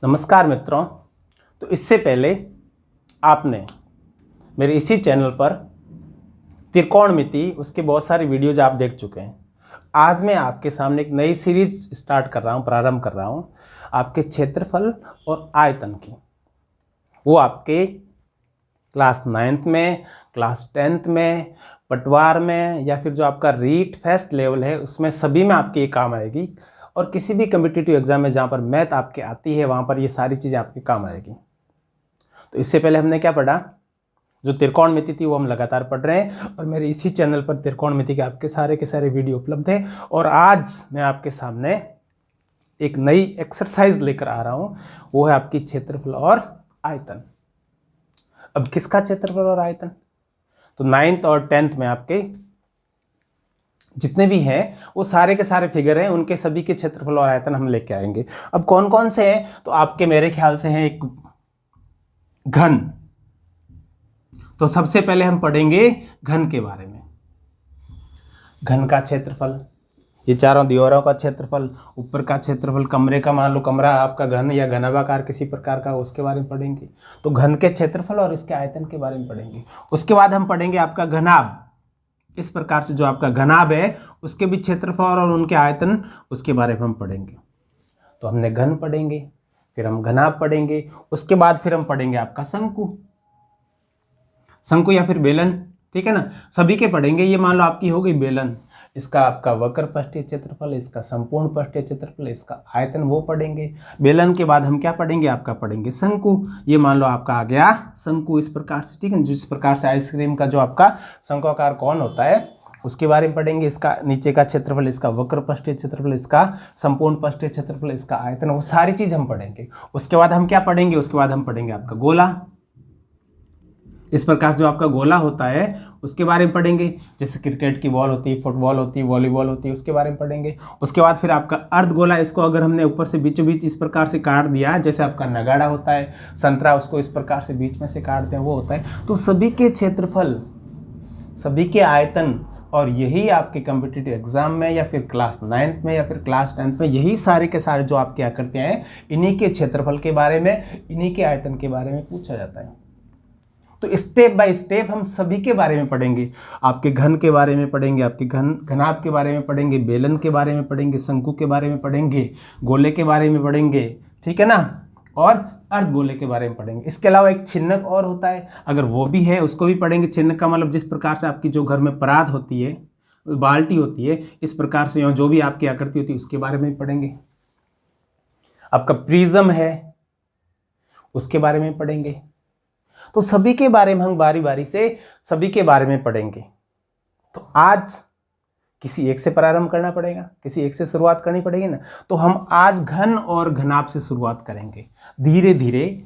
नमस्कार मित्रों। तो इससे पहले आपने मेरे इसी चैनल पर त्रिकोणमिति उसके बहुत सारी वीडियोज आप देख चुके हैं। आज मैं आपके सामने एक नई सीरीज स्टार्ट कर रहा हूँ, प्रारंभ कर रहा हूँ आपके क्षेत्रफल और आयतन की। वो आपके क्लास 9th में, क्लास 10th में, पटवार में या फिर जो आपका रीट फर्स्ट लेवल है उसमें सभी में आपके ये काम आएगी। और किसी भी कम्पिटिटिव एग्जाम में जहाँ पर मैथ आपके आती है वहाँ पर ये सारी चीज़ें आपके काम आएगी। तो इससे पहले हमने क्या पढ़ा, जो त्रिकोणमिति थी वो हम लगातार पढ़ रहे हैं और मेरे इसी चैनल पर त्रिकोणमिति के आपके सारे के सारे वीडियो उपलब्ध है। और आज मैं आपके सामने एक नई एक्सरसाइज लेकर आ रहा हूँ, वो है आपकी क्षेत्रफल और आयतन। अब किसका क्षेत्रफल और आयतन? तो 9th और 10th में आपके जितने भी हैं वो सारे के सारे फिगर हैं, उनके सभी के क्षेत्रफल और आयतन हम लेके आएंगे। अब कौन कौन से हैं? तो आपके मेरे ख्याल से हैं एक घन। तो सबसे पहले हम पढ़ेंगे घन के बारे में। घन का क्षेत्रफल, ये चारों दीवारों का क्षेत्रफल, ऊपर का क्षेत्रफल, कमरे का, मान लो कमरा आपका घन या घनाभाकार किसी प्रकार का, उसके बारे में पढ़ेंगे। तो घन के क्षेत्रफल और इसके आयतन के बारे में पढ़ेंगे। उसके बाद हम पढ़ेंगे आपका घनाभ। इस प्रकार से जो आपका घनाभ है उसके भी क्षेत्रफल और उनके आयतन, उसके बारे में हम पढ़ेंगे। तो हमने घन पढ़ेंगे, फिर हम घनाभ पढ़ेंगे, उसके बाद फिर हम पढ़ेंगे आपका शंकु, शंकु या फिर बेलन, ठीक है ना, सभी के पढ़ेंगे। ये मान लो आपकी हो गई बेलन, इसका आपका वक्र पृष्ठीय क्षेत्रफल, इसका संपूर्ण पृष्ठीय क्षेत्रफल, इसका आयतन वो पढ़ेंगे। बेलन के बाद हम क्या पढ़ेंगे? आपका पढ़ेंगे शंकु। ये मान लो आपका आ गया शंकु इस प्रकार से, ठीक है। जिस प्रकार से आइसक्रीम का जो आपका शंक्वाकार कौन होता है उसके बारे में पढ़ेंगे। इसका नीचे का क्षेत्रफल, इसका वक्र पृष्ठीय क्षेत्रफल, इसका संपूर्ण पृष्ठीय क्षेत्रफल, इसका आयतन, वो सारी चीज हम पढ़ेंगे। उसके बाद हम क्या पढ़ेंगे? उसके बाद हम पढ़ेंगे आपका गोला। इस प्रकार जो आपका गोला होता है उसके बारे में पढ़ेंगे। जैसे क्रिकेट की बॉल होती है, फुटबॉल होती है, वॉलीबॉल होती है, उसके बारे में पढ़ेंगे। उसके बाद फिर आपका अर्धगोला, इसको अगर हमने ऊपर से बीचों बीच इस प्रकार से काट दिया, जैसे आपका नगाड़ा होता है, संतरा, उसको इस प्रकार से बीच में से काटते हैं, वो होता है। तो सभी के क्षेत्रफल, सभी के आयतन, और यही आपके कम्पिटिटिव एग्जाम में या फिर क्लास 9th में या फिर क्लास 10th में यही सारे के सारे जो आप क्या करते हैं, इन्हीं के क्षेत्रफल के बारे में, इन्हीं के आयतन के बारे में पूछा जाता है। तो स्टेप बाय स्टेप हम सभी के बारे में पढ़ेंगे। आपके घन के बारे में पढ़ेंगे, आपके घनाभ के बारे में पढ़ेंगे, बेलन के बारे में पढ़ेंगे, शंकु के बारे में पढ़ेंगे, गोले के बारे में पढ़ेंगे, ठीक है ना, और अर्धगोले के बारे में पढ़ेंगे। इसके अलावा एक छिन्नक और होता है, अगर वो भी है उसको भी पढ़ेंगे। छिन्नक का मतलब जिस प्रकार से आपकी जो घर में परात होती है, बाल्टी होती है, इस प्रकार से जो भी आपकी आकृति होती है उसके बारे में पढ़ेंगे। आपका प्रिज्म है उसके बारे में पढ़ेंगे। तो सभी के बारे में हम बारी बारी से सभी के बारे में पढ़ेंगे। तो आज किसी एक से प्रारंभ करना पड़ेगा, किसी एक से शुरुआत करनी पड़ेगी ना। तो हम आज घन और घनाभ से शुरुआत करेंगे। धीरे धीरे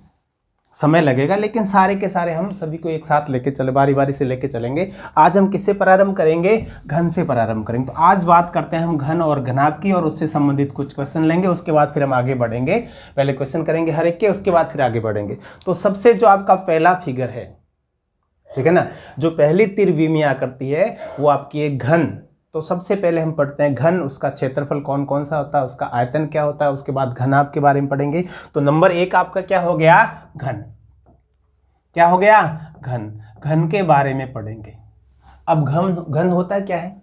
समय लगेगा, लेकिन सारे के सारे हम सभी को एक साथ लेके चले, बारी बारी से लेके चलेंगे। आज हम किससे प्रारंभ करेंगे? घन से प्रारंभ करेंगे। तो आज बात करते हैं हम घन और घनाभ की, और उससे संबंधित कुछ क्वेश्चन लेंगे। उसके बाद फिर हम आगे बढ़ेंगे, पहले क्वेश्चन करेंगे हर एक के, उसके बाद फिर आगे बढ़ेंगे। तो सबसे जो आपका पहला फिगर है, ठीक है ना, जो पहली त्रिविमीय आकृति है वो आपकी है घन। तो सबसे पहले हम पढ़ते हैं घन, उसका क्षेत्रफल कौन कौन सा होता है, उसका आयतन क्या होता है, उसके बाद घनाभ के बारे में पढ़ेंगे। तो नंबर 1 आपका क्या हो गया? घन। क्या हो गया? घन। घन के बारे में पढ़ेंगे। अब घन होता है क्या है?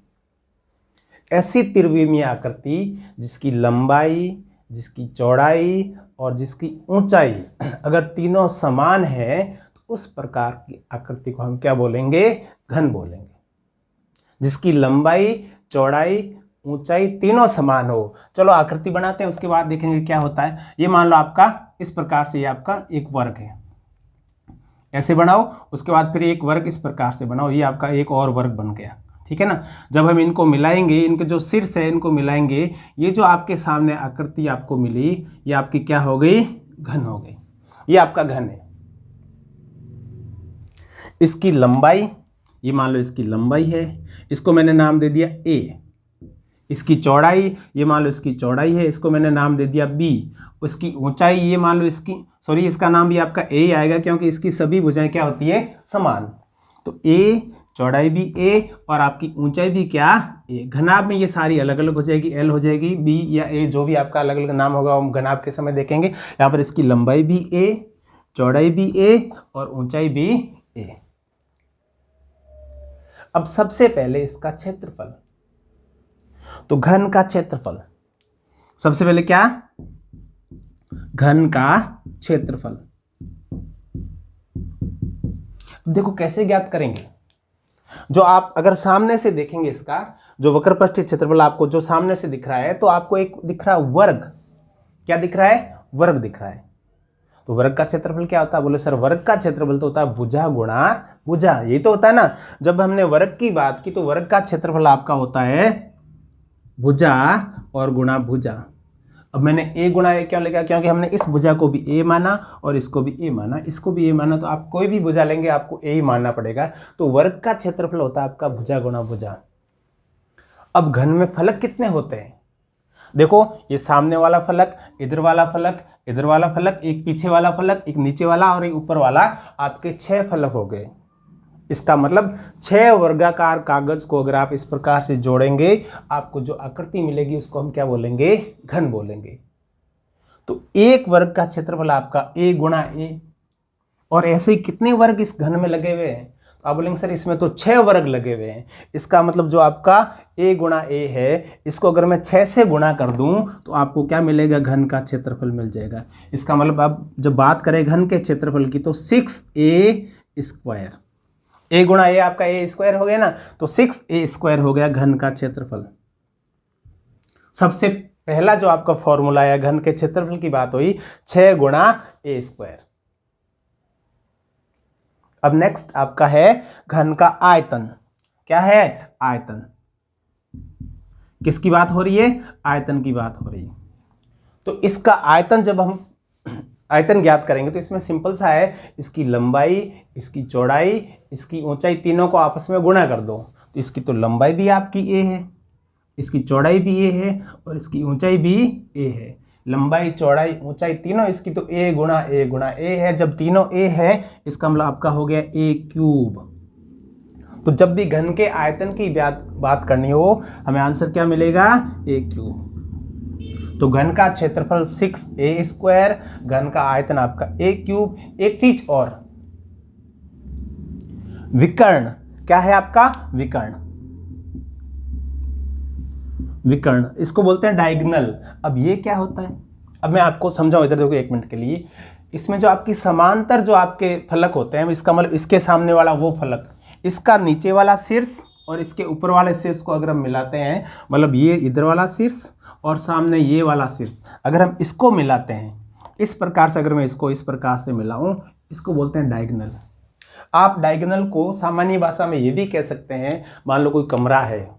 ऐसी त्रिविमीय आकृति जिसकी लंबाई, जिसकी चौड़ाई और जिसकी ऊंचाई अगर तीनों समान है तो उस प्रकार की आकृति को हम क्या बोलेंगे? घन बोलेंगे। जिसकी लंबाई, चौड़ाई, ऊंचाई तीनों समान हो। चलो आकृति बनाते हैं, उसके बाद देखेंगे क्या होता है। ये मान लो आपका इस प्रकार से, ये आपका एक वर्ग है, ऐसे बनाओ। उसके बाद फिर एक वर्ग इस प्रकार से बनाओ, ये आपका एक और वर्ग बन गया, ठीक है ना। जब हम इनको मिलाएंगे, इनके जो शीर्ष है इनको मिलाएंगे, ये जो आपके सामने आकृति आपको मिली, ये आपकी क्या हो गई? घन हो गई। ये आपका घन है। इसकी लंबाई, ये मान लो इसकी लंबाई है, इसको मैंने नाम दे दिया a। इसकी चौड़ाई, ये मान लो इसकी चौड़ाई है, इसको मैंने नाम दे दिया b। उसकी ऊंचाई, ये मान लो इसकी, सॉरी इसका नाम भी आपका a ही आएगा क्योंकि इसकी सभी भुजाएं क्या होती है? समान। तो a, चौड़ाई भी a और आपकी ऊंचाई भी क्या a। घनाभ में ये सारी अलग अलग हो जाएगी, l हो जाएगी, b या a जो भी आपका अलग अलग नाम होगा हम घनाभ के समय देखेंगे। यहाँ पर इसकी लंबाई भी a, चौड़ाई भी a और ऊंचाई भी a। अब सबसे पहले इसका क्षेत्रफल, तो घन का क्षेत्रफल, सबसे पहले क्या, घन का क्षेत्रफल। देखो कैसे ज्ञात करेंगे, जो आप अगर सामने से देखेंगे इसका जो वक्र पृष्ठीय क्षेत्रफल आपको जो सामने से दिख रहा है, तो आपको एक दिख रहा है वर्ग, क्या दिख रहा है, वर्ग दिख रहा है। तो वर्ग का क्षेत्रफल क्या होता है, बोले सर वर्ग का क्षेत्रफल तो होता है भुजा गुणा भुजा, यही तो होता है ना। जब हमने वर्ग की बात की तो वर्ग का क्षेत्रफल आपका होता है भुजा और गुणा भुजा। अब मैंने a गुणा a क्यों लिखा, क्योंकि हमने इस भुजा को भी a माना और इसको भी a माना, इसको भी a माना, तो आप कोई भी भुजा लेंगे आपको a ही मानना पड़ेगा। तो वर्ग का क्षेत्रफल होता है आपका भुजा गुणा भुजा। अब घन में फलक कितने होते हैं, देखो ये सामने वाला फलक, इधर वाला फलक, इधर वाला फलक, एक पीछे वाला फलक, एक नीचे वाला और एक ऊपर वाला, आपके 6 फलक हो गए। इसका मतलब 6 वर्गाकार कागज को अगर आप इस प्रकार से जोड़ेंगे आपको जो आकृति मिलेगी उसको हम क्या बोलेंगे, घन बोलेंगे। तो एक वर्ग का क्षेत्रफल आपका a गुणा a, और ऐसे ही कितने वर्ग इस घन में लगे हुए हैं, तो आप बोलेंगे सर इसमें तो 6 वर्ग लगे हुए हैं। इसका मतलब जो आपका a गुणा a है, इसको अगर मैं 6 से गुणा कर दूं तो आपको क्या मिलेगा, घन का क्षेत्रफल मिल जाएगा। इसका मतलब आप जब बात करें घन के क्षेत्रफल की तो 6a स्क्वायर, a गुणा a आपका a स्क्वायर हो गया ना, तो 6a स्क्वायर हो गया घन का क्षेत्रफल। सबसे पहला जो आपका फॉर्मूला है घन के क्षेत्रफल की बात हुई 6 गुणा a स्क्वायर। अब नेक्स्ट आपका है घन का आयतन, क्या है, आयतन। किसकी बात हो रही है, आयतन की बात हो रही है। तो इसका आयतन जब हम आयतन ज्ञात करेंगे तो इसमें सिंपल सा है, इसकी लंबाई, इसकी चौड़ाई, इसकी ऊंचाई, तीनों को आपस में गुणा कर दो। तो इसकी तो लंबाई भी आपकी a है, इसकी चौड़ाई भी a है और इसकी ऊंचाई भी a है। लंबाई चौड़ाई ऊंचाई तीनों इसकी तो a गुणा a है। जब तीनों a है इसका मतलब आपका हो गया a क्यूब। तो जब भी घन के आयतन की बात करनी हो हमें आंसर क्या मिलेगा, a क्यूब। तो घन का क्षेत्रफल 6a स्क्वायर, घन का आयतन आपका a क्यूब। एक चीज और, विकर्ण, क्या है आपका, विकर्ण, विकर्ण इसको बोलते हैं डायगोनल। अब ये क्या होता है, अब मैं आपको समझाऊं, इधर देखो 1 मिनट के लिए। इसमें जो आपकी समांतर जो आपके फलक होते हैं, इसका मतलब इसके सामने वाला वो फलक, इसका नीचे वाला शीर्ष और इसके ऊपर वाले शीर्ष को अगर हम मिलाते हैं, मतलब ये इधर वाला शीर्ष और सामने ये वाला शीर्ष, अगर हम इसको मिलाते हैं इस प्रकार से, अगर मैं इसको इस प्रकार से मिलाऊं, इसको बोलते हैं डायगोनल। आप डायगोनल को सामान्य भाषा में ये भी कह सकते हैं, मान लो कोई कमरा है,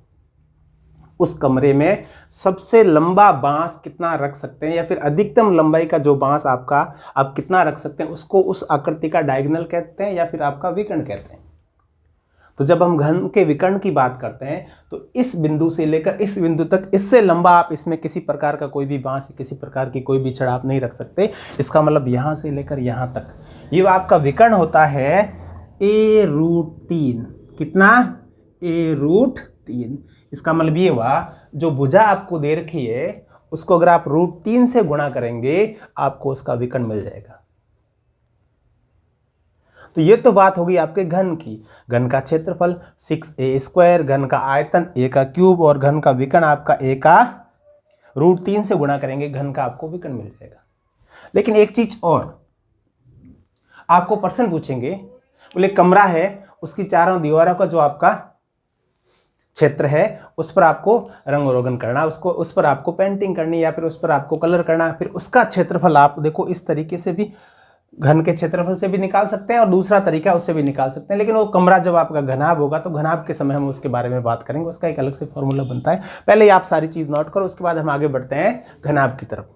उस कमरे में सबसे लंबा बांस कितना रख सकते हैं या फिर अधिकतम लंबाई का जो बांस आपका आप कितना रख सकते हैं, उसको उस आकृति का डायगोनल कहते हैं या फिर आपका विकर्ण कहते हैं। तो जब हम घन के विकर्ण की बात करते हैं तो इस बिंदु से लेकर इस बिंदु तक, इससे लंबा आप इसमें किसी प्रकार का कोई भी बांस, किसी प्रकार की कोई भी छड़ आप नहीं रख सकते। इसका मतलब यहाँ से लेकर यहाँ तक ये आपका विकर्ण होता है a√3। कितना, a√3। इसका मतलब ये हुआ जो भुजा आपको दे रखी है उसको अगर आप √3 से गुणा करेंगे आपको उसका विकर्ण मिल जाएगा। तो ये तो बात होगी आपके घन की। घन का क्षेत्रफल 6a स्क्वायर, घन का आयतन a का क्यूब और घन का विकर्ण आपका a का √3 से गुणा करेंगे, घन का आपको विकर्ण मिल जाएगा। लेकिन एक चीज और, आपको प्रश्न पूछेंगे, बोले कमरा है, उसकी चारों दीवारों का जो आपका क्षेत्र है उस पर आपको रंग रोगन करना, उसको उस पर आपको पेंटिंग करनी या फिर उस पर आपको कलर करना, फिर उसका क्षेत्रफल आप देखो इस तरीके से भी घन के क्षेत्रफल से भी निकाल सकते हैं और दूसरा तरीका उससे भी निकाल सकते हैं। लेकिन वो कमरा जब आपका घनाभ होगा तो घनाभ के समय हम उसके बारे में बात करेंगे, उसका एक अलग से फॉर्मूला बनता है। पहले आप सारी चीज नोट करो, उसके बाद हम आगे बढ़ते हैं घनाभ की तरफ।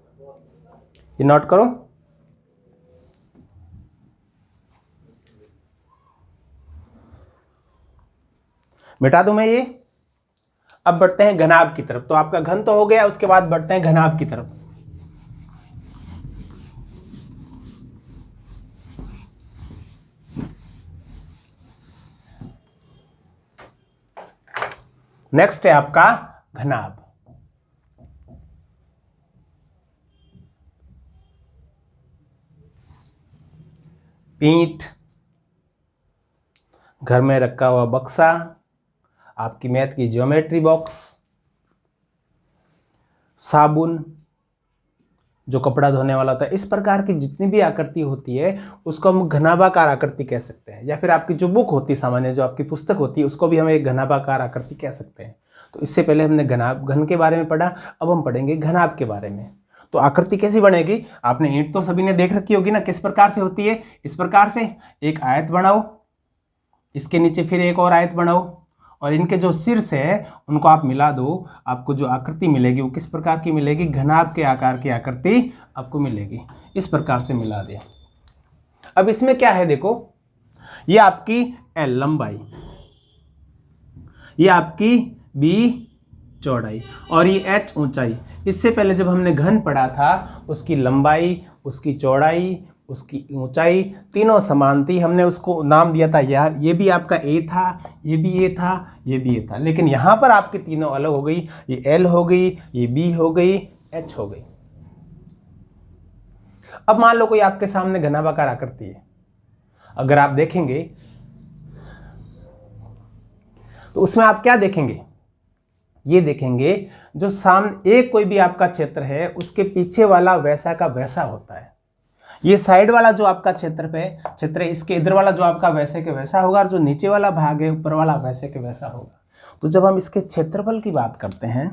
ये नोट करो, मिटा दूं मैं ये। अब बढ़ते हैं घनाभ की तरफ। तो आपका घन तो हो गया, उसके बाद बढ़ते हैं घनाभ की तरफ। नेक्स्ट है आपका घनाभ। पीठ, घर में रखा हुआ बक्सा, आपकी मैथ की ज्योमेट्री बॉक्स, साबुन जो कपड़ा धोने वाला होता है, इस प्रकार की जितनी भी आकृति होती है उसको हम घनाभाकार आकृति कह सकते हैं। या फिर आपकी जो बुक होती है सामान्य, जो आपकी पुस्तक होती है, उसको भी हम एक घनाभाकार आकृति कह सकते हैं। तो इससे पहले हमने घन के बारे में पढ़ा, अब हम पढ़ेंगे घनाभ के बारे में। तो आकृति कैसी बनेगी? आपने ईंट तो सभी ने देख रखी होगी ना, किस प्रकार से होती है? इस प्रकार से एक आयत बनाओ, इसके नीचे फिर एक और आयत बनाओ, और इनके जो शीर्ष है उनको आप मिला दो, आपको जो आकृति मिलेगी वो किस प्रकार की मिलेगी? घनाभ के आकार की आकृति आपको मिलेगी। इस प्रकार से मिला दे। अब इसमें क्या है देखो, ये आपकी L लंबाई, ये आपकी B चौड़ाई और ये H ऊंचाई। इससे पहले जब हमने घन पढ़ा था उसकी लंबाई, उसकी चौड़ाई, उसकी ऊंचाई तीनों समान थी। हमने उसको नाम दिया था यार, ये भी आपका A था, ये भी A था, ये भी A था। लेकिन यहाँ पर आपकी तीनों अलग हो गई, ये L हो गई, ये B हो गई, H हो गई। अब मान लो कोई आपके सामने घनाभाकार आकृति है, अगर आप देखेंगे तो उसमें आप क्या देखेंगे? ये देखेंगे जो सामने एक कोई भी आपका क्षेत्र है उसके पीछे वाला वैसा का वैसा होता है। ये साइड वाला जो आपका क्षेत्र है, इसके इधर वाला जो आपका वैसे के वैसा होगा, और जो नीचे वाला भाग है ऊपर वाला वैसे के वैसा होगा। तो जब हम इसके क्षेत्रफल की बात करते हैं,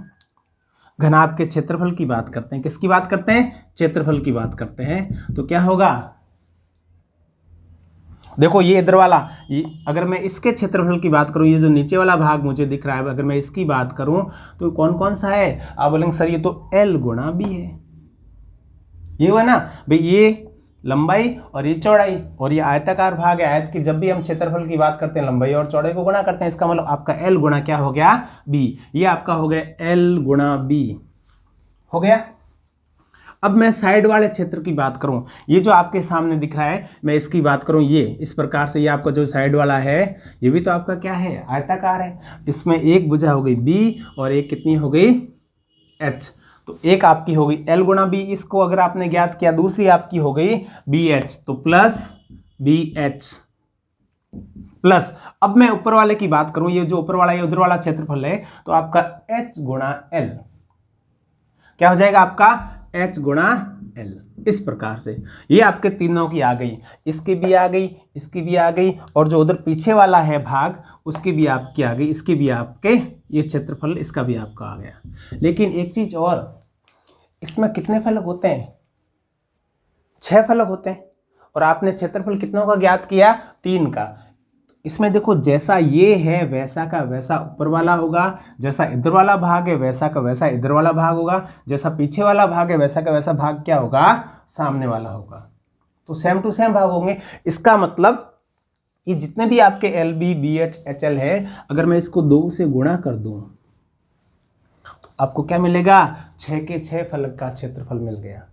घनाभ के क्षेत्रफल की बात करते हैं, किसकी बात करते हैं? क्षेत्रफल की बात करते हैं। तो क्या होगा? देखो ये इधर वाला, ये अगर मैं इसके क्षेत्रफल की बात करूं, ये जो नीचे वाला भाग मुझे दिख रहा है, अगर मैं इसकी बात करूं तो कौन कौन सा है? आप बोलेंगे सर ये तो L गुणा B है। ये हुआ ना भाई, ये लंबाई और ये चौड़ाई, और ये आयताकार भाग है। आयत की जब भी हम क्षेत्रफल की बात करते हैं लंबाई और चौड़ाई को गुणा करते हैं, इसका मतलब आपका L गुणा क्या हो गया? B। ये आपका हो गया L गुणा B हो गया। अब मैं साइड वाले क्षेत्र की बात करूं, ये जो आपके सामने दिख रहा है, मैं इसकी बात करूं, ये इस प्रकार से, ये आपका जो साइड वाला है ये भी तो आपका क्या है? आयताकार है। इसमें एक भुजा हो गई B और एक कितनी हो गई? H। तो एक आपकी हो गई L गुणा B, इसको अगर आपने ज्ञात किया। दूसरी आपकी हो गई BH, तो प्लस BH प्लस, अब मैं ऊपर वाले की बात करूं, ये जो ऊपर वाला, ये उधर वाला क्षेत्रफल है, तो आपका H गुणा L क्या हो जाएगा? आपका H गुणा L। इस प्रकार से ये आपके तीनों की आ गई, इसकी भी आ गई, इसकी भी आ गई, और जो उधर पीछे वाला है भाग उसकी भी आपकी आ गई, इसकी भी आपके, ये क्षेत्रफल इसका भी आपका आ गया। लेकिन एक चीज और, इसमें कितने फलक होते हैं? 6 फलक होते हैं, और आपने क्षेत्रफल कितनों का ज्ञात किया? 3 का। इसमें देखो, जैसा ये है वैसा का वैसा ऊपर वाला होगा, जैसा इधर वाला भाग है वैसा का वैसा इधर वाला भाग होगा, जैसा पीछे वाला भाग है वैसा का वैसा भाग क्या होगा? सामने वाला होगा। तो सेम टू सेम भाग होंगे। इसका मतलब ये जितने भी आपके LB, BH, HL है, अगर मैं इसको 2 से गुणा कर दूं तो आपको क्या मिलेगा? 6 के 6 फलक का क्षेत्रफल मिल गया।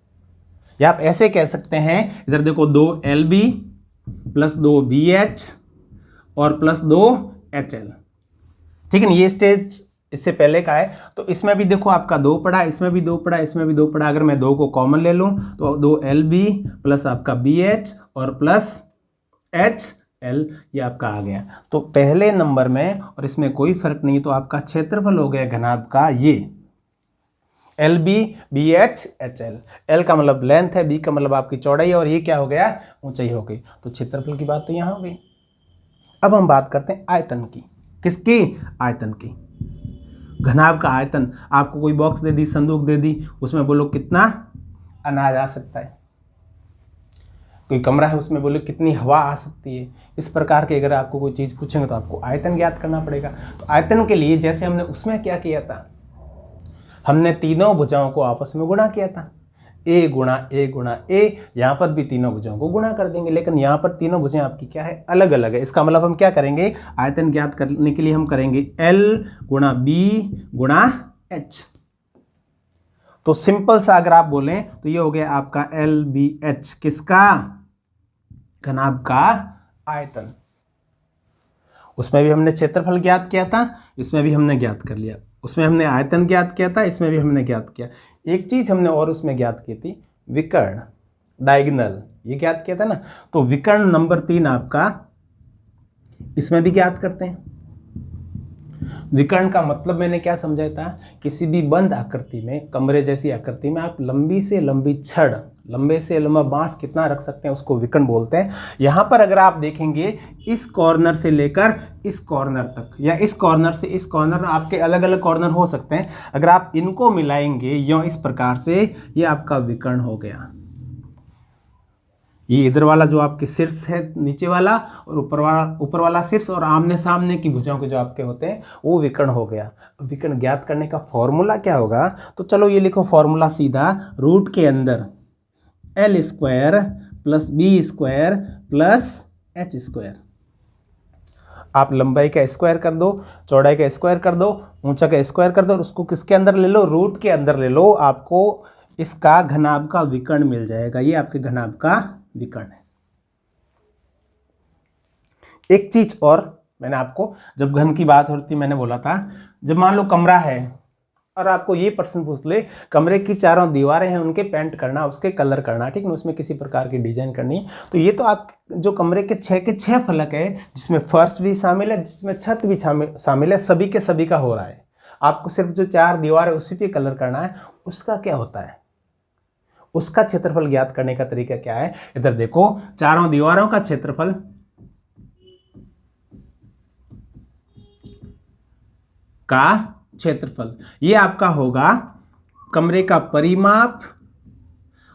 या आप ऐसे कह सकते हैं, इधर देखो 2 LB प्लस 2 BH और प्लस 2 HL। ठीक है ना? ये स्टेज इससे पहले का है। तो इसमें भी देखो आपका 2 पड़ा, इसमें भी 2 पड़ा, इसमें भी 2 पड़ा। अगर मैं 2 को कॉमन ले लूं तो 2 LB प्लस आपका BH और प्लस HL, ये आपका आ गया। तो पहले नंबर में और इसमें कोई फर्क नहीं, तो आपका क्षेत्रफल हो गया घनाभ का ये LB, BH, HL। L का मतलब लेंथ है, B का मतलब आपकी चौड़ाई, और ये क्या हो गया? ऊंचाई हो गई। तो क्षेत्रफल की बात तो यहाँ हो गई। अब हम बात करते हैं आयतन की। किसकी? आयतन की। घनाभ का आयतन। आपको कोई बॉक्स दे दी, संदूक दे दी, उसमें बोलो कितना अनाज आ सकता है। कोई कमरा है, उसमें बोलो कितनी हवा आ सकती है। इस प्रकार के अगर आपको कोई चीज़ पूछेंगे तो आपको आयतन ज्ञात करना पड़ेगा। तो आयतन के लिए जैसे हमने उसमें क्या किया था, हमने तीनों भुजाओं को आपस में गुणा किया था, A गुणा A गुणा A। यहाँ पर भी तीनों भुजाओं को गुणा कर देंगे, लेकिन यहाँ पर तीनों भुजाएं आपकी क्या है? अलग अलग है। इसका मतलब हम क्या करेंगे? आयतन ज्ञात करने के लिए हम करेंगे L गुणा B गुणा H। तो सिंपल सा अगर आप बोलें तो ये हो गया आपका LBH। किसका? घनाभ का आयतन। उसमें भी हमने क्षेत्रफल ज्ञात किया था, इसमें भी हमने ज्ञात कर लिया। उसमें हमने आयतन ज्ञात किया था, इसमें भी हमने ज्ञात किया। एक चीज़ हमने और उसमें ज्ञात की थी, विकर्ण, डायगोनल, ये ज्ञात किया था ना। तो विकर्ण नंबर 3 आपका इसमें भी ज्ञात करते हैं। विकर्ण का मतलब मैंने क्या समझाया था, किसी भी बंद आकृति में, कमरे जैसी आकृति में आप लंबी से लंबी छड़, लंबे से लंबा बांस कितना रख सकते हैं उसको विकर्ण बोलते हैं। यहाँ पर अगर आप देखेंगे इस कॉर्नर से लेकर इस कॉर्नर तक, या इस कॉर्नर से इस कॉर्नर, आपके अलग अलग कॉर्नर हो सकते हैं, अगर आप इनको मिलाएंगे या इस प्रकार से, ये आपका विकर्ण हो गया। ये इधर वाला जो आपके शीर्ष है नीचे वाला, और ऊपर वाला शीर्ष, और आमने सामने की भुजाओं के जो आपके होते हैं वो विकर्ण हो गया। विकर्ण ज्ञात करने का फॉर्मूला क्या होगा, तो चलो ये लिखो फॉर्मूला सीधा, रूट के अंदर l square plus B square plus H square. आप लंबाई का स्क्वायर कर दो, चौड़ाई का स्क्वायर कर दो, ऊंचा का स्क्वायर कर दो, और उसको किसके अंदर ले लो, रूट के अंदर ले लो, आपको इसका घनाभ का विकर्ण मिल जाएगा। ये आपके घनाभ का विकर्ण है। एक चीज और, मैंने आपको जब घन की बात होती मैंने बोला था, जब मान लो कमरा है और आपको ये प्रश्न पूछ ले, कमरे की चारों दीवारें हैं उनके पेंट करना, उसके कलर करना, ठीक है, उसमें किसी प्रकार की डिजाइन करनी, तो ये तो आप जो कमरे के 6 के 6 फलक है, जिसमें फर्श भी शामिल है, जिसमें छत भी शामिल है, सभी के सभी का हो रहा है। आपको सिर्फ जो 4 दीवार है उसी पे कलर करना है, उसका क्या होता है, उसका क्षेत्रफल ज्ञात करने का तरीका क्या है। इधर देखो, चारों दीवारों का क्षेत्रफल का क्षेत्रफल, ये आपका होगा कमरे का परिमाप,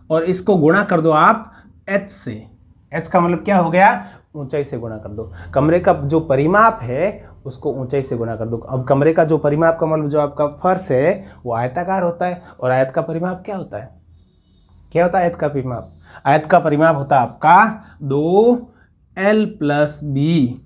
और इसको गुणा कर दो आप h से। h का मतलब क्या हो गया, ऊंचाई से गुणा कर दो। कमरे का जो परिमाप है उसको ऊंचाई से गुणा कर दो। अब कमरे का जो परिमाप का मतलब जो आपका फर्श है वो आयताकार होता है, और आयत का परिमाप क्या होता है, क्या होता है आयत का परिमाप, आयत का परिमाप होता है आपका 2l प्लस बी,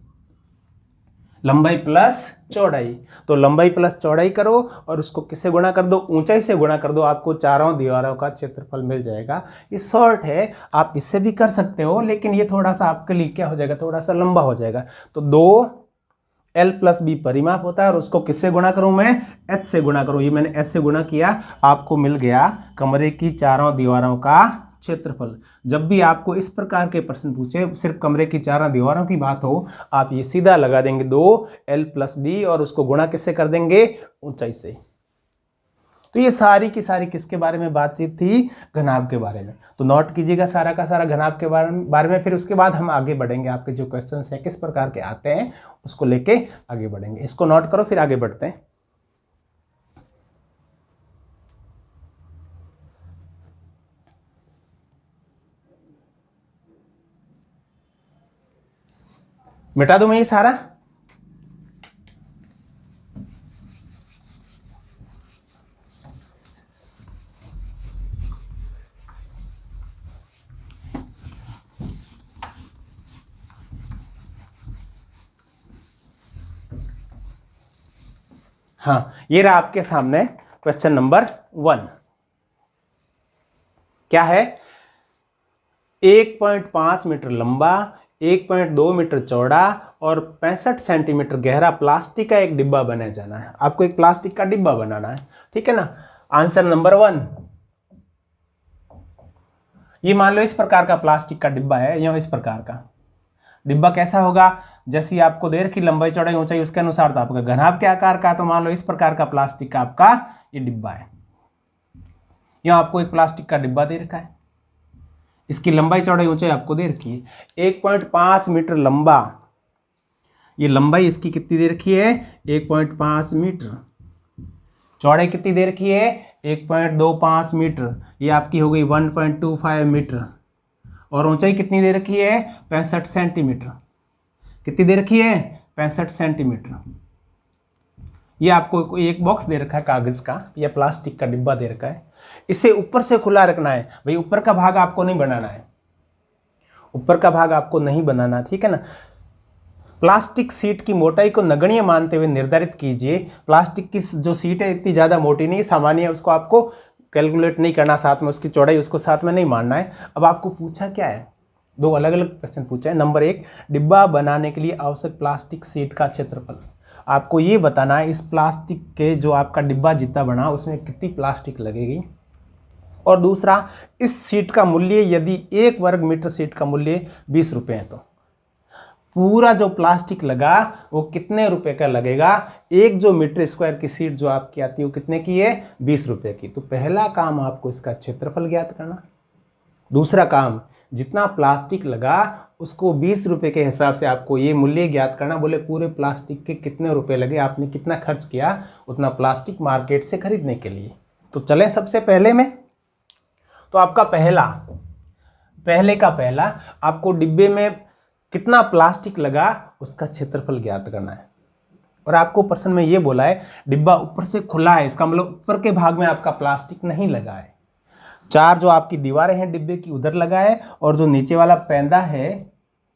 लंबाई प्लस चौड़ाई। तो लंबाई प्लस चौड़ाई करो और उसको किससे गुणा कर दो, ऊंचाई से गुणा कर दो, आपको चारों दीवारों का क्षेत्रफल मिल जाएगा। ये शॉर्ट है, आप इससे भी कर सकते हो, लेकिन ये थोड़ा सा आपके लिए क्या हो जाएगा, थोड़ा सा लंबा हो जाएगा। तो 2l प्लस बी परिमाप होता है, और उसको किससे गुणा करूं मैं, h से गुणा करूं। ये मैंने h से गुणा किया, आपको मिल गया कमरे की चारों दीवारों का क्षेत्रफल। जब भी आपको इस प्रकार के प्रश्न पूछे, सिर्फ कमरे की चारों दीवारों की बात हो, आप ये सीधा लगा देंगे 2l प्लस बी, और उसको गुणा किससे कर देंगे, ऊंचाई से। तो ये सारी की सारी किसके बारे में बातचीत थी, घनाभ के बारे में। तो नोट कीजिएगा सारा का सारा घनाभ के बारे में। फिर उसके बाद हम आगे बढ़ेंगे, आपके जो क्वेश्चन हैं किस प्रकार के आते हैं उसको लेके आगे बढ़ेंगे। इसको नोट करो, फिर आगे बढ़ते हैं। मिटा दूं मैं ये सारा, हाँ ये रहा आपके सामने क्वेश्चन नंबर 1। क्या है, 1.5 मीटर लंबा, 1.2 मीटर चौड़ा और 65 सेंटीमीटर गहरा प्लास्टिक का एक डिब्बा बनाया जाना है। आपको एक प्लास्टिक का डिब्बा बनाना है, ठीक है ना। आंसर नंबर 1, ये मान लो इस प्रकार का प्लास्टिक का डिब्बा है, या इस प्रकार का डिब्बा कैसा होगा, जैसी आपको दे रखी लंबाई चौड़ाई ऊंचाई उसके अनुसार तो आपका घनाभ के आकार का। तो मान लो इस प्रकार का प्लास्टिक का आपका ये डिब्बा है, यहाँ आपको एक प्लास्टिक का डिब्बा दे रखा है, इसकी लंबाई चौड़ाई ऊंचाई आपको दे रखी है 1.5 मीटर लंबा। ये लंबाई इसकी कितनी दे रखी है, 1.5 मीटर। चौड़ाई कितनी दे रखी है, 1.25 मीटर। ये आपकी हो गई 1.25 मीटर। और ऊंचाई कितनी दे रखी है, 65 सेंटीमीटर। कितनी दे रखी है, 65 सेंटीमीटर। ये आपको एक बॉक्स दे रखा है कागज का या प्लास्टिक का डिब्बा दे रखा है, इसे ऊपर से खुला रखना है। भाई ऊपर का भाग आपको नहीं बनाना है, ऊपर का भाग आपको नहीं बनाना, ठीक है ना। प्लास्टिक सीट की मोटाई को नगण्य मानते हुए निर्धारित कीजिए। प्लास्टिक की जो सीट है इतनी ज़्यादा मोटी नहीं, सामान्य है, उसको आपको कैलकुलेट नहीं करना, साथ में उसकी चौड़ाई उसको साथ में नहीं मानना है। अब आपको पूछा क्या है, दो अलग अलग क्वेश्चन पूछा है। नंबर 1, डिब्बा बनाने के लिए आवश्यक प्लास्टिक शीट का क्षेत्रफल। आपको ये बताना है इस प्लास्टिक के जो आपका डिब्बा जितना बना उसमें कितनी प्लास्टिक लगेगी। और दूसरा, इस शीट का मूल्य यदि 1 वर्ग मीटर शीट का मूल्य 20 रुपये है तो पूरा जो प्लास्टिक लगा वो कितने रुपए का लगेगा। एक जो मीटर स्क्वायर की शीट जो आपकी आती है वो कितने की है, 20 रुपये की। तो पहला काम आपको इसका क्षेत्रफल ज्ञात करना। दूसरा काम, जितना प्लास्टिक लगा उसको 20 रुपये के हिसाब से आपको ये मूल्य ज्ञात करना। बोले पूरे प्लास्टिक के कितने रुपए लगे, आपने कितना खर्च किया उतना प्लास्टिक मार्केट से खरीदने के लिए। तो चलें सबसे पहले में, तो आपका पहले का पहला आपको डिब्बे में कितना प्लास्टिक लगा उसका क्षेत्रफल ज्ञात करना है। और आपको प्रश्न में ये बोला है डिब्बा ऊपर से खुला है, इसका मतलब ऊपर के भाग में आपका प्लास्टिक नहीं लगा है। 4 जो आपकी दीवारें हैं डिब्बे की उधर लगा है, और जो नीचे वाला पैंदा है,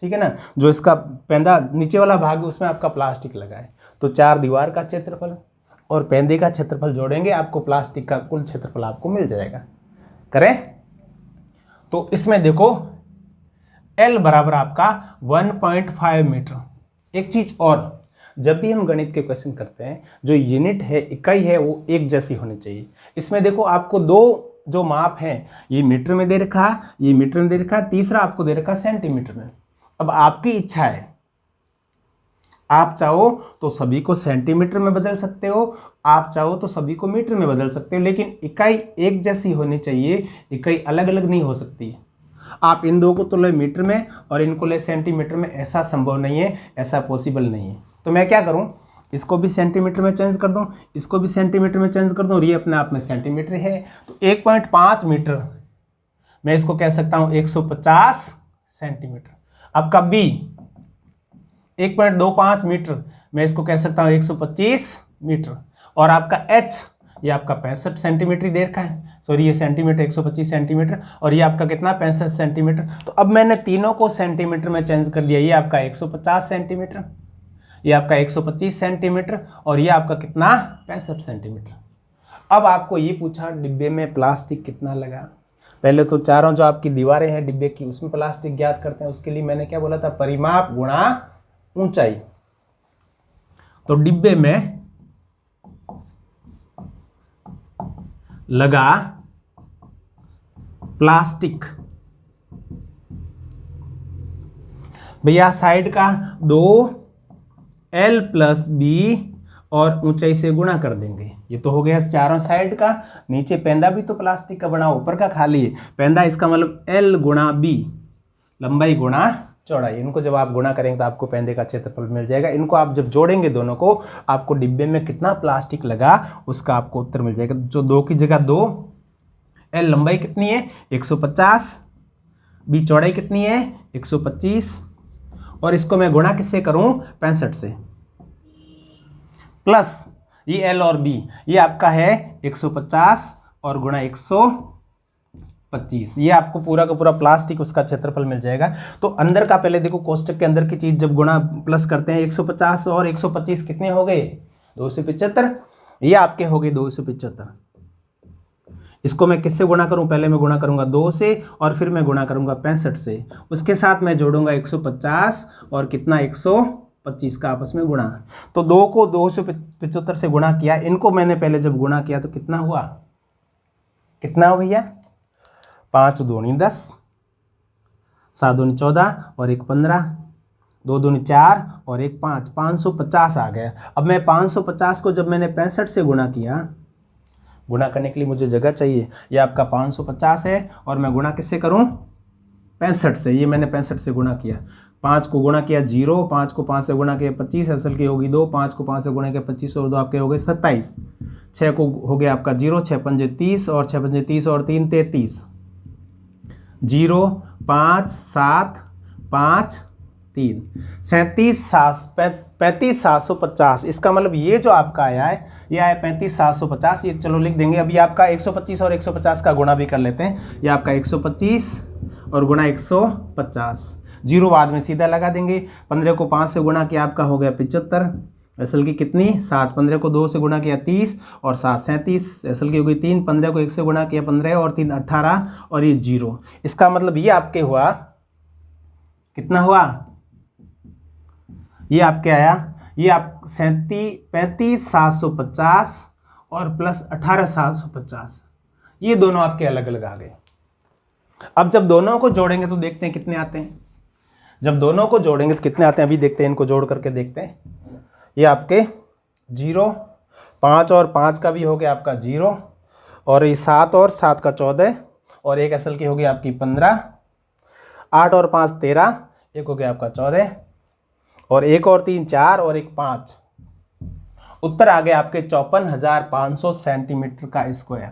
ठीक है ना, जो इसका पैंदा नीचे वाला भाग है उसमें आपका प्लास्टिक लगा है। तो 4 दीवार का क्षेत्रफल और पैंदे का क्षेत्रफल जोड़ेंगे, आपको प्लास्टिक का कुल क्षेत्रफल आपको मिल जाएगा। करें तो इसमें देखो L बराबर आपका 1.5 मीटर। एक चीज और, जब भी हम गणित के क्वेश्चन करते हैं जो यूनिट है, इकाई है, वो एक जैसी होनी चाहिए। इसमें देखो आपको 2 जो माप हैं, ये मीटर में दे रखा है, ये मीटर में दे रखा है, तीसरा आपको दे रखा है सेंटीमीटर में। अब आपकी इच्छा है, आप चाहो तो सभी को सेंटीमीटर में बदल सकते हो, आप चाहो तो सभी को मीटर में बदल सकते हो, लेकिन इकाई एक जैसी होनी चाहिए, इकाई अलग अलग नहीं हो सकती। आप इन दो को तो ले मीटर में और इनको ले सेंटीमीटर में, ऐसा संभव नहीं है, ऐसा पॉसिबल नहीं है। तो मैं क्या करूं, इसको भी सेंटीमीटर में चेंज कर दूं, इसको भी सेंटीमीटर में चेंज कर दूं, और ये अपने आप में सेंटीमीटर है। तो 1.5 मीटर मैं इसको कह सकता हूं 150 सेंटीमीटर। आपका B 1.25 मीटर मैं इसको कह सकता हूं 125 मीटर। और आपका H ये आपका 65 सेंटीमीटर दे रखा है, सॉरी ये सेंटीमीटर 125 सेंटीमीटर, और ये आपका कितना 65 सेंटीमीटर। तो अब मैंने तीनों को सेंटीमीटर में चेंज कर दिया। ये आपका 150 सेंटीमीटर, ये आपका 125 सेंटीमीटर, और ये आपका कितना 65 सेंटीमीटर। अब आपको ये पूछा डिब्बे में प्लास्टिक कितना लगा। पहले तो चारों जो आपकी दीवारें हैं डिब्बे की उसमें प्लास्टिक ज्ञात करते हैं। उसके लिए मैंने क्या बोला था, परिमाप गुणा ऊंचाई। तो डिब्बे में लगा प्लास्टिक, भैया साइड का 2L + B और ऊंचाई से गुणा कर देंगे। ये तो हो गया चारों साइड का। नीचे पैंदा भी तो प्लास्टिक का बना, ऊपर का खाली है पैंदा, इसका मतलब L गुणा B, लंबाई गुणा चौड़ाई। इनको जब आप गुणा करेंगे तो आपको पैंदे का क्षेत्रफल मिल जाएगा। इनको आप जब जोड़ेंगे दोनों को, आपको डिब्बे में कितना प्लास्टिक लगा उसका आपको उत्तर मिल जाएगा। जो 2 की जगह 2, L लंबाई कितनी है 150, B चौड़ाई कितनी है 125, और इसको मैं गुणा किससे करूं 65 से, प्लस ये L और B ये आपका है 150 और गुणा 125, ये आपको पूरा का पूरा प्लास्टिक उसका क्षेत्रफल मिल जाएगा। तो अंदर का पहले देखो, कोष्टक के अंदर की चीज जब गुणा प्लस करते हैं 150 और 125 कितने हो गए 275, ये आपके हो गए 275। इसको मैं किससे गुणा करूं, पहले मैं गुणा करूंगा 2 से और फिर मैं गुणा करूंगा 65 से, उसके साथ मैं जोड़ूंगा 150 और कितना 125 का आपस में गुणा। तो 2 को 275 से गुणा किया, इनको मैंने पहले जब गुणा किया तो कितना हुआ, कितना हो भैया 5 दूनी 10, 7 दूनी 14 और 1 15, 2 दूनी 4 और 1 5, 550 आ गया। अब मैं 550 को जब मैंने 65 से गुणा किया, गुणा करने के लिए मुझे जगह चाहिए, ये आपका 550 है और मैं गुणा किससे करूं 65 से, ये मैंने 65 से गुणा किया। 5 को गुणा किया 0, 5 को 5 से गुणा किया 25, असल की होगी 2, 5 को 5 से गुणा किया 25 और 2 आपके हो गए 27, 6 को हो गया आपका 0, 6 पंजे 30 और 6 पंजे 30 और 3 33, 0 5 7 5 3 37 35 750। इसका मतलब ये जो आपका आया है ये आया 35 750, ये चलो लिख देंगे। अभी आपका 125 और 150 का गुणा भी कर लेते हैं। ये आपका 125 और गुणा 150, 0 बाद में सीधा लगा देंगे। 15 को 5 से गुणा किया आपका हो गया 75, असल की कितनी 7, 15 को 2 से गुणा किया 30 और 7 37, असल की हो गई 3, 15 को 1 से गुणा किया 15 और 3 18 और ये 0। इसका मतलब ये आपके हुआ कितना हुआ, ये आपके आया, ये आप 35,750 और प्लस 18,750, ये दोनों आपके अलग अलग आ गए। अब जब दोनों को जोड़ेंगे तो देखते हैं कितने आते हैं। जब दोनों को जोड़ेंगे तो कितने आते हैं, अभी देखते हैं, इनको जोड़ करके देखते हैं। ये आपके 0, 5 और 5 का भी हो गया आपका 0, और ये 7 और 7 का 14, और एक असल की होगी आपकी 15, 8 और 5 13, एक हो गया आपका 14, और एक और 3 4, और एक 5। उत्तर आ गया आपके 54,500 सेंटीमीटर का स्क्वायर।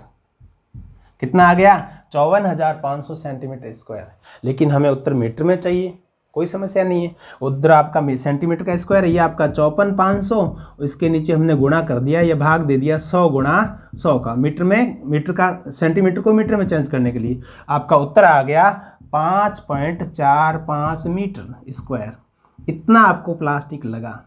कितना आ गया, 54,500 सेंटीमीटर स्क्वायर। लेकिन हमें उत्तर मीटर में चाहिए, कोई समस्या नहीं है। उधर आपका सेंटीमीटर का स्क्वायर है, ये आपका 54,500, इसके नीचे हमने गुणा कर दिया, ये भाग दे दिया 100 गुणा 100 का। मीटर में, मीटर का सेंटीमीटर को मीटर में चेंज करने के लिए आपका उत्तर आ गया 5.45 मीटर स्क्वायर। इतना आपको प्लास्टिक लगा।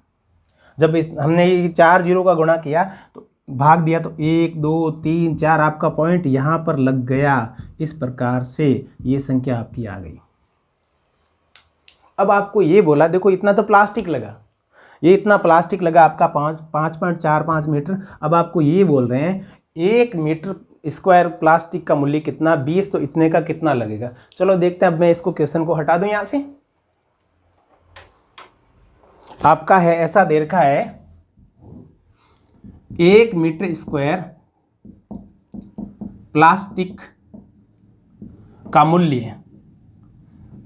जब हमने ये 4 0 का गुणा किया तो भाग दिया तो 1 2 3 4 आपका पॉइंट यहाँ पर लग गया। इस प्रकार से ये संख्या आपकी आ गई। अब आपको ये बोला, देखो इतना तो प्लास्टिक लगा, ये इतना प्लास्टिक लगा आपका 5.45 मीटर। अब आपको ये बोल रहे हैं 1 मीटर स्क्वायर प्लास्टिक का मूल्य कितना, 20, तो इतने का कितना लगेगा। चलो देखते हैं। अब मैं इसको क्वेश्चन को हटा दूं यहां से। आपका है ऐसा दे रखा है 1 मीटर स्क्वायर प्लास्टिक का मूल्य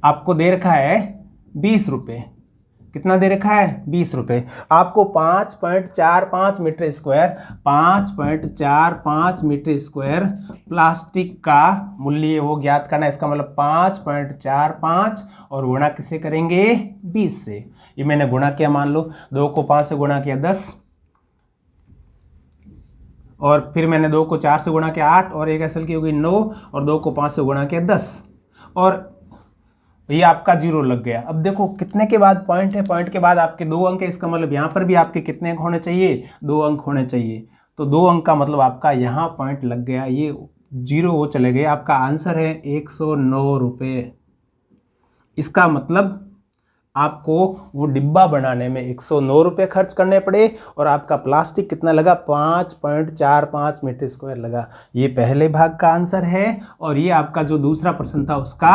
आपको दे रखा है 20 रुपये। कितना दे रखा है, 20 रुपये। आपको 5.45 metre square, 5.45 metre square plastic का मूल्य वो ज्ञात करना है। इसका मतलब 5.45 और गुणा किससे करेंगे, 20 से। ये मैंने गुणा किया, मान लो 2 को 5 से गुणा किया 10, और फिर मैंने 2 को 4 से गुणा किया 8, और एक असल की होगी 9, और 2 को 5 से गुणा किया 10, और ये आपका 0 लग गया। अब देखो कितने के बाद पॉइंट है, पॉइंट के बाद आपके 2 अंक है। इसका मतलब यहाँ पर भी आपके कितने अंक होने चाहिए, 2 अंक होने चाहिए। तो 2 अंक का मतलब आपका यहाँ पॉइंट लग गया, ये 0 वो चले गए। आपका आंसर है 109 रुपये। इसका मतलब आपको वो डिब्बा बनाने में 109 रुपये खर्च करने पड़े, और आपका प्लास्टिक कितना लगा, 5.45 मीटर स्क्वायर लगा। ये पहले भाग का आंसर है, और ये आपका जो दूसरा प्रश्न था उसका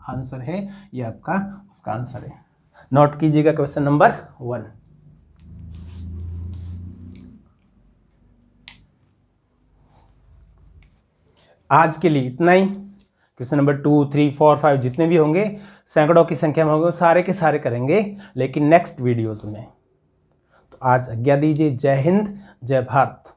आंसर है। ये आपका उसका आंसर है। नोट कीजिएगा क्वेश्चन नंबर 1। आज के लिए इतना ही। क्वेश्चन नंबर 2 3 4 5 जितने भी होंगे, सैकड़ों की संख्या में होंगे, सारे के सारे करेंगे, लेकिन नेक्स्ट वीडियोस में। तो आज आज्ञा दीजिए। जय हिंद, जय भारत।